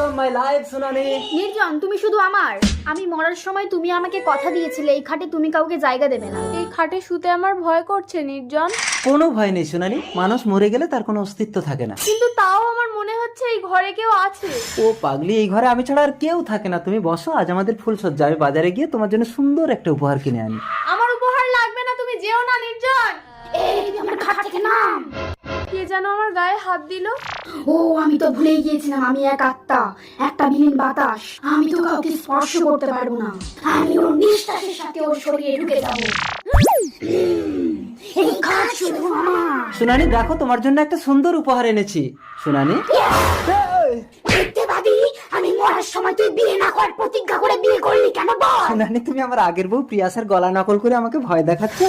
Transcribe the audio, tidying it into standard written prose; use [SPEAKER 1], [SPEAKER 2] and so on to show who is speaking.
[SPEAKER 1] Welcome my life সোনালি।
[SPEAKER 2] নির্জন, তুমি শুধু আমার। আমি মরার সময় তুমি আমাকে কথা দিয়েছিলে এই খাটে তুমি কাউকে জায়গা দেবে না।
[SPEAKER 3] এই খাটে শুতে আমার ভয় করছে নির্জন।
[SPEAKER 1] কোনো ভয় নেই সোনালি, মানুষ মরে গেলে তার কোনো অস্তিত্ব থাকে না।
[SPEAKER 3] কিন্তু তাও আমার মনে হচ্ছে এই ঘরে কেউ আছে।
[SPEAKER 1] ও পাগলি, এই ঘরে আমি ছাড়া আর কেউ থাকে না। তুমি বসো, আজ আমাদের ফুলসজ্জা। আমি বাজারে গিয়ে তোমার জন্য সুন্দর একটা উপহার কিনে আনি।
[SPEAKER 3] আমার উপহার লাগবে না, তুমি যেও না নির্জন।
[SPEAKER 2] এই তুই আমার খাট থেকে নাম।
[SPEAKER 3] কে যেন আমার গায়ে হাত দিল।
[SPEAKER 2] ও আমি তো ভুলেই গিয়েছিলাম, আমি এক আত্মা, একটা বিলীন বাতাস। আমি তো কাউকে স্পর্শ করতে পারবো না। আমি ওর নিঃশ্বাসের সাথে ওর শরীরে ঢুকে যাবো। এই খাট শুধু আমার।
[SPEAKER 1] সোনালি দেখো, তোমার জন্য একটা সুন্দর উপহার এনেছি। সোনালি
[SPEAKER 2] মিথ্যেবাদী, আমি মরার সময় তুই বিয়ে না করার প্রতিজ্ঞা করে বিয়ে করলি কেন বল?
[SPEAKER 1] সোনালি, তুমি আমার আগের বউ প্রিয়াসের গলা নকল করে আমাকে ভয় দেখাচ্ছ।